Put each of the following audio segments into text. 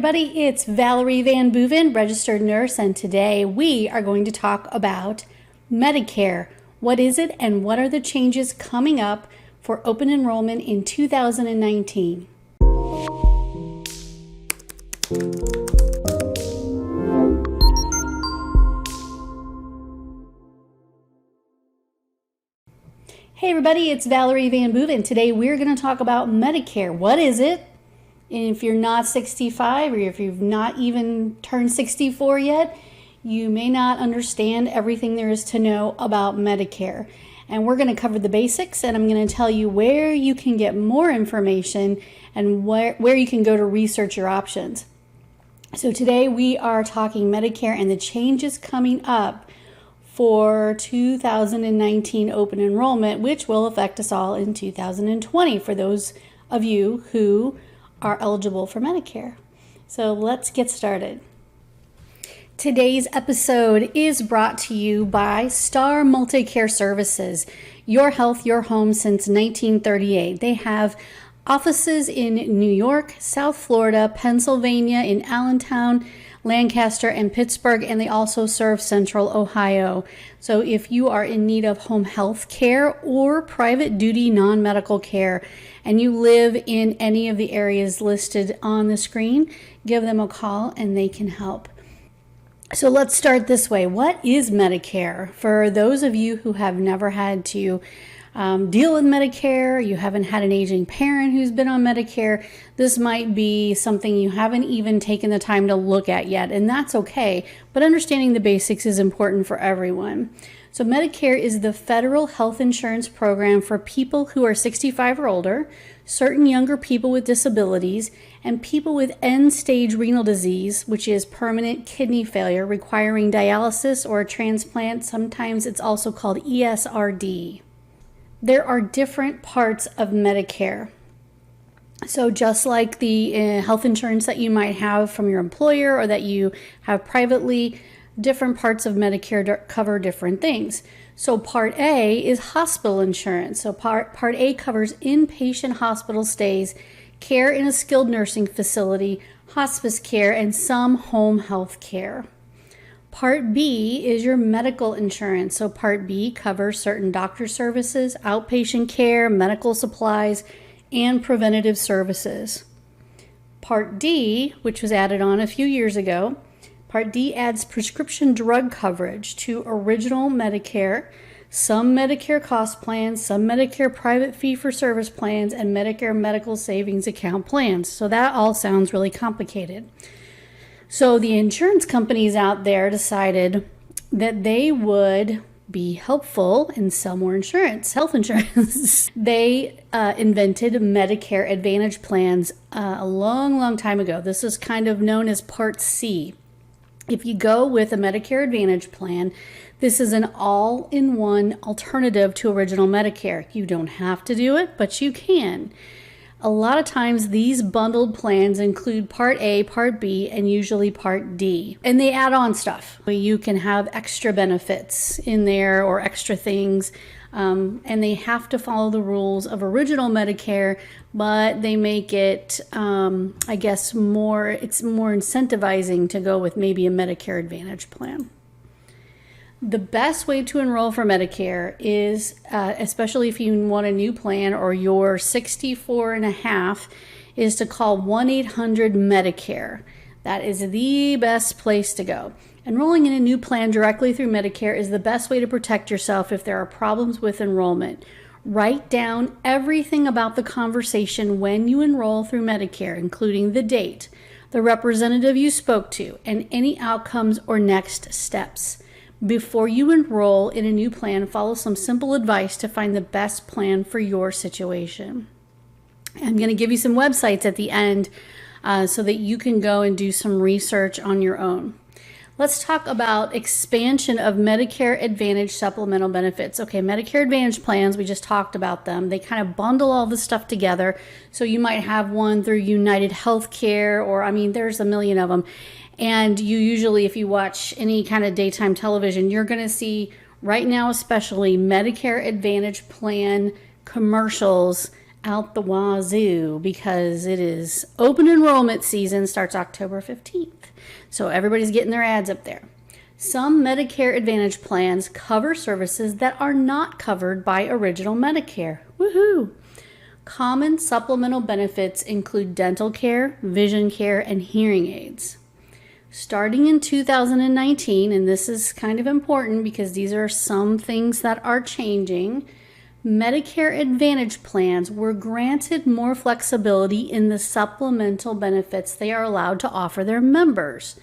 everybody, it's Valerie Van Boeven, registered nurse, and today we are going to talk about Medicare. What is it and what are the changes coming up for open enrollment in 2019? Hey everybody, it's Valerie Van Boeven. Today we're going to talk about Medicare. What is it? And if you're not 65 or if you've not even turned 64 yet, you may not understand everything there is to know about Medicare. And we're going to cover the basics, and I'm going to tell you where you can get more information and where you can go to research your options. So today we are talking Medicare and the changes coming up for 2019 open enrollment, which will affect us all in 2020 for those of you who are eligible for Medicare. So let's get started. Today's episode is brought to you by Star Multi-Care Services, your health, your home since 1938. They have offices in New York, South Florida, Pennsylvania, in Allentown, Lancaster, and Pittsburgh, and they also serve Central Ohio. So if you are in need of home health care or private duty non-medical care, and you live in any of the areas listed on the screen, give them a call and they can help. So let's start this way. What is Medicare? For those of you who have never had to deal with Medicare, you haven't had an aging parent who's been on Medicare, this might be something you haven't even taken the time to look at yet, and that's okay. But understanding the basics is important for everyone. So Medicare is the federal health insurance program for people who are 65 or older, certain younger people with disabilities, and people with end-stage renal disease, which is permanent kidney failure requiring dialysis or a transplant. Sometimes it's also called ESRD. There are different parts of Medicare. So just like the health insurance that you might have from your employer or that you have privately, different parts of Medicare cover different things. So Part A is hospital insurance. So Part A covers inpatient hospital stays, care in a skilled nursing facility, hospice care, and some home health care. Part B is your medical insurance. So Part B covers certain doctor services, outpatient care, medical supplies, and preventative services. Part D, which was added on a few years ago, Part D adds prescription drug coverage to original Medicare, some Medicare cost plans, some Medicare private fee-for-service plans, and Medicare medical savings account plans. So that all sounds really complicated. So the insurance companies out there decided that they would be helpful and sell more insurance, health insurance. They invented Medicare Advantage plans a long time ago. This is kind of known as Part C. If you go with a Medicare Advantage plan, this is an all-in-one alternative to original Medicare. You don't have to do it, but you can. A lot of times these bundled plans include Part A, Part B, and usually Part D. And they add on stuff. You can have extra benefits in there or extra things. And they have to follow the rules of original Medicare, but they make it, it's more incentivizing to go with maybe a Medicare Advantage plan. The best way to enroll for Medicare is, especially if you want a new plan or you're 64 and a half, is to call 1-800-MEDICARE. That is the best place to go. Enrolling in a new plan directly through Medicare is the best way to protect yourself if there are problems with enrollment. Write down everything about the conversation when you enroll through Medicare, including the date, the representative you spoke to, and any outcomes or next steps. Before you enroll in a new plan, follow some simple advice to find the best plan for your situation. I'm going to give you some websites at the end so that you can go and do some research on your own. Let's talk about expansion of Medicare Advantage supplemental benefits. Okay, Medicare Advantage plans, we just talked about them. They kind of bundle all this stuff together. So you might have one through United Healthcare, or there's a million of them. And you usually, if you watch any kind of daytime television, you're going to see right now, especially Medicare Advantage plan commercials out the wazoo because it is open enrollment season, starts October 15th. So everybody's getting their ads up there. Some Medicare Advantage plans cover services that are not covered by original Medicare. Woohoo! Common supplemental benefits include dental care, vision care, and hearing aids. Starting in 2019, and this is kind of important because these are some things that are changing, Medicare Advantage plans were granted more flexibility in the supplemental benefits they are allowed to offer their members.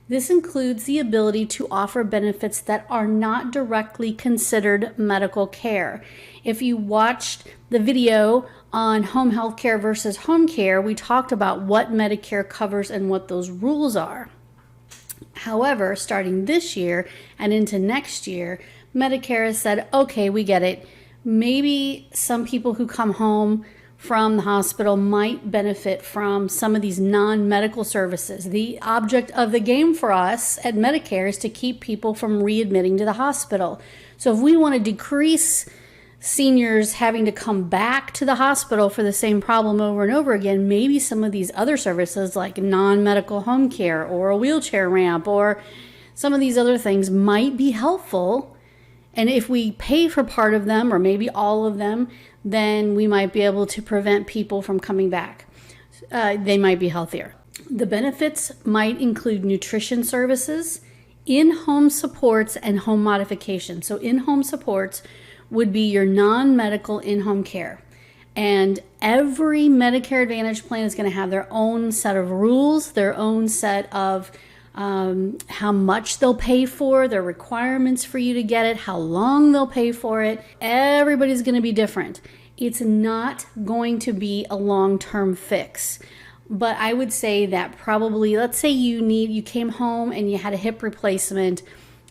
This includes the ability to offer benefits that are not directly considered medical care. If you watched the video on home health care versus home care, we talked about what Medicare covers and what those rules are. However, starting this year and into next year, Medicare has said, okay, we get it. Maybe some people who come home from the hospital might benefit from some of these non-medical services. The object of the game for us at Medicare is to keep people from readmitting to the hospital. So if we want to decrease seniors having to come back to the hospital for the same problem over and over again, maybe some of these other services like non-medical home care or a wheelchair ramp or some of these other things might be helpful. And if we pay for part of them or maybe all of them, then we might be able to prevent people from coming back. They might be healthier. The benefits might include nutrition services, in-home supports, and home modifications. So in-home supports would be your non-medical in-home care. And every Medicare Advantage plan is going to have their own set of rules, their own set of how much they'll pay for, their requirements for you to get it, how long they'll pay for it. Everybody's going to be different. It's not going to be a long-term fix. But I would say that probably, let's say you came home and you had a hip replacement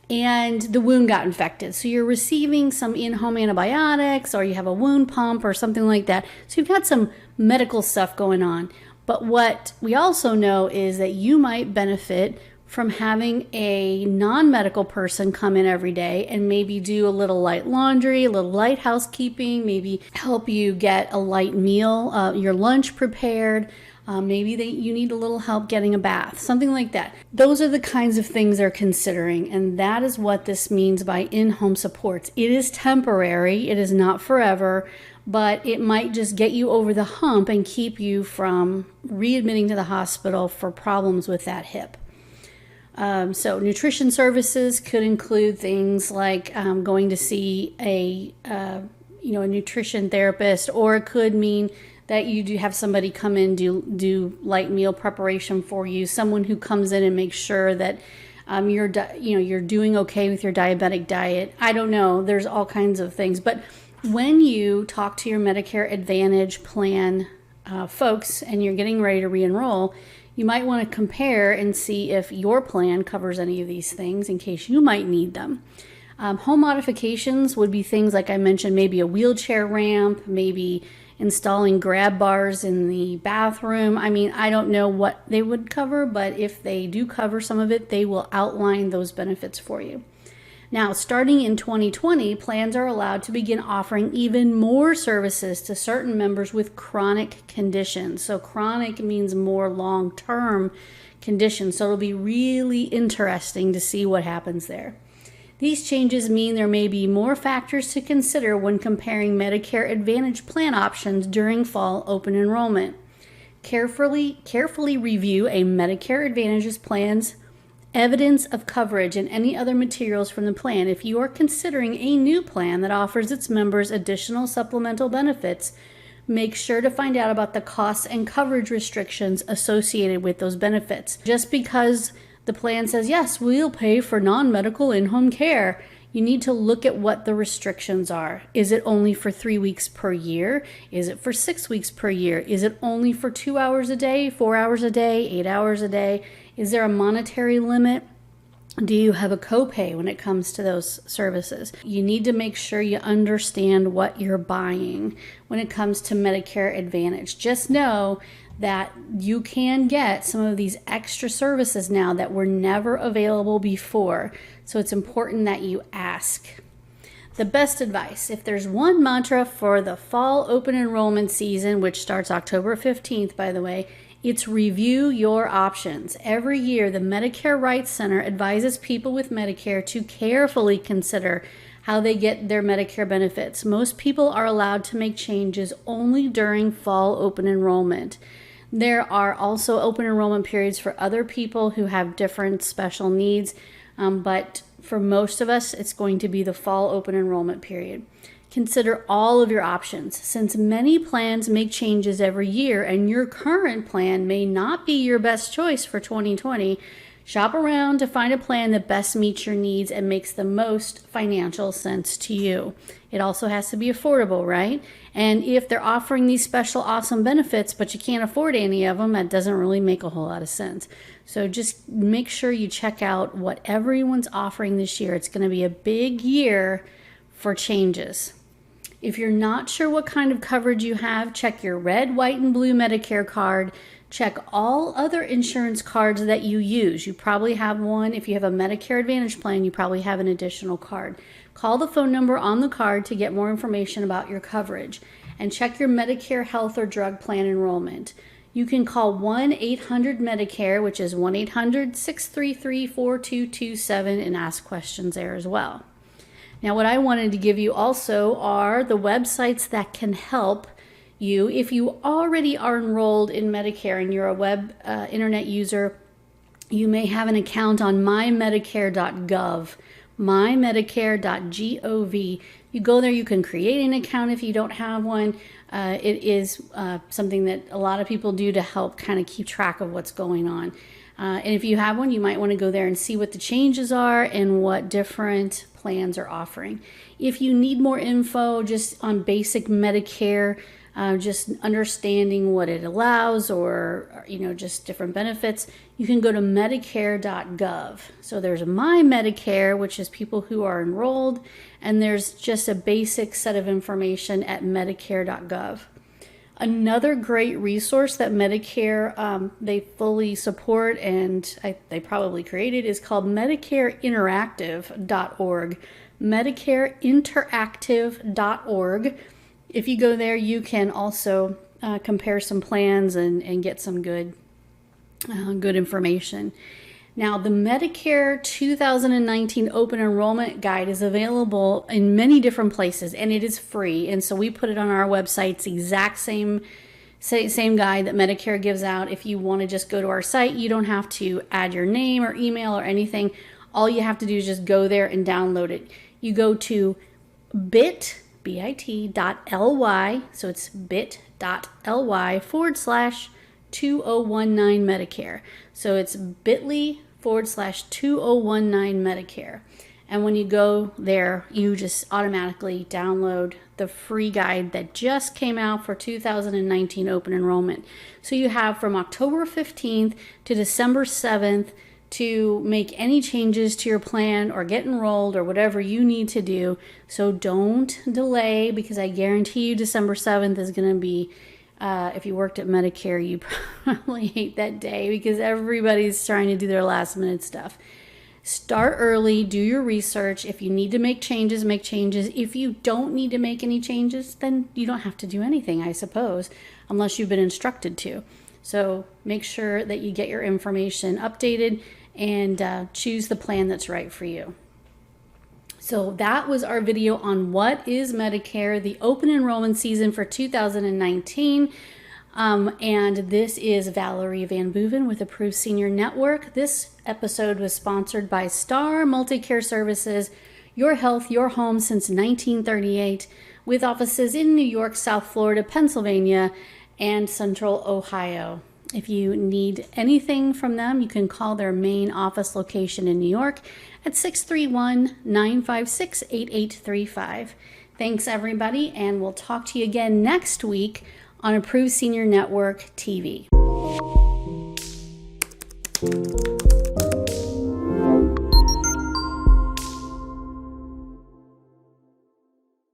and the wound got infected. So you're receiving some in-home antibiotics or you have a wound pump or something like that. So you've got some medical stuff going on. But what we also know is that you might benefit from having a non-medical person come in every day and maybe do a little light laundry, a little light housekeeping, maybe help you get a light meal, your lunch prepared. Maybe you need a little help getting a bath, something like that. Those are the kinds of things they're considering, and that is what this means by in-home supports. It is temporary, it is not forever, but it might just get you over the hump and keep you from readmitting to the hospital for problems with that hip. So nutrition services could include things like going to see a nutrition therapist, or it could mean that you do have somebody come in do light meal preparation for you, someone who comes in and makes sure that you're doing okay with your diabetic diet. I don't know. There's all kinds of things, but when you talk to your Medicare Advantage plan folks and you're getting ready to re-enroll, you might want to compare and see if your plan covers any of these things in case you might need them. Home modifications would be things like I mentioned, maybe a wheelchair ramp, maybe installing grab bars in the bathroom. I mean, I don't know what they would cover, but if they do cover some of it, they will outline those benefits for you. Now, starting in 2020, plans are allowed to begin offering even more services to certain members with chronic conditions. So chronic means more long-term conditions. So it'll be really interesting to see what happens there. These changes mean there may be more factors to consider when comparing Medicare Advantage plan options during fall open enrollment. Carefully review a Medicare Advantage plan's evidence of coverage and any other materials from the plan. If you are considering a new plan that offers its members additional supplemental benefits, make sure to find out about the costs and coverage restrictions associated with those benefits. Just because the plan says, yes, we'll pay for non-medical in-home care, you need to look at what the restrictions are. Is it only for 3 weeks per year? Is it for 6 weeks per year? Is it only for 2 hours a day, 4 hours a day, 8 hours a day? Is there a monetary limit? Do you have a copay when it comes to those services? You need to make sure you understand what you're buying when it comes to Medicare Advantage. Just know that you can get some of these extra services now that were never available before. So it's important that you ask. The best advice, if there's one mantra for the fall open enrollment season, which starts October 15th, by the way, it's review your options. Every year, the Medicare Rights Center advises people with Medicare to carefully consider how they get their Medicare benefits. Most people are allowed to make changes only during fall open enrollment. There are also open enrollment periods for other people who have different special needs, but for most of us, it's going to be the fall open enrollment period. Consider all of your options. Since many plans make changes every year and your current plan may not be your best choice for 2020, shop around to find a plan that best meets your needs and makes the most financial sense to you. It also has to be affordable, right? And if they're offering these special awesome benefits, but you can't afford any of them, that doesn't really make a whole lot of sense. So just make sure you check out what everyone's offering this year. It's going to be a big year for changes. If you're not sure what kind of coverage you have, check your red, white, and blue Medicare card. Check all other insurance cards that you use. You probably have one. If you have a Medicare Advantage plan, you probably have an additional card. Call the phone number on the card to get more information about your coverage. And check your Medicare health or drug plan enrollment. You can call 1-800-MEDICARE, which is 1-800-633-4227, and ask questions there as well. Now, what I wanted to give you also are the websites that can help you. If you already are enrolled in Medicare and you're a web internet user, you may have an account on mymedicare.gov, mymedicare.gov. You go there, you can create an account if you don't have one. It is something that a lot of people do to help kind of keep track of what's going on. And if you have one, you might want to go there and see what the changes are and what different plans are offering. If you need more info just on basic Medicare, just understanding what it allows or just different benefits, you can go to medicare.gov. So there's My Medicare, which is people who are enrolled, and there's just a basic set of information at medicare.gov. Another great resource that Medicare, they fully support and they probably created is called medicareinteractive.org. medicareinteractive.org. If you go there, you can also compare some plans and get some good information. Now, the Medicare 2019 Open Enrollment Guide is available in many different places, and it is free. And so we put it on our website. It's the exact same guide that Medicare gives out. If you want to just go to our site, you don't have to add your name or email or anything. All you have to do is just go there and download it. You go to bit.ly, so it's bit.ly/2019 Medicare. So it's bit.ly/2019 Medicare. And when you go there, you just automatically download the free guide that just came out for 2019 open enrollment. So you have from October 15th to December 7th to make any changes to your plan or get enrolled or whatever you need to do. So don't delay, because I guarantee you December 7th is going to be, if you worked at Medicare, you probably hate that day because everybody's trying to do their last minute stuff. Start early, do your research. If you need to make changes, make changes. If you don't need to make any changes, then you don't have to do anything, I suppose, unless you've been instructed to. So make sure that you get your information updated and choose the plan that's right for you. So that was our video on what is Medicare, the open enrollment season for 2019. And this is Valerie Van Boeven with Approved Senior Network. This episode was sponsored by Star Multicare Services, your health, your home since 1938, with offices in New York, South Florida, Pennsylvania, and Central Ohio. If you need anything from them, you can call their main office location in New York at 631-956-8835. Thanks, everybody, and we'll talk to you again next week on Approved Senior Network TV.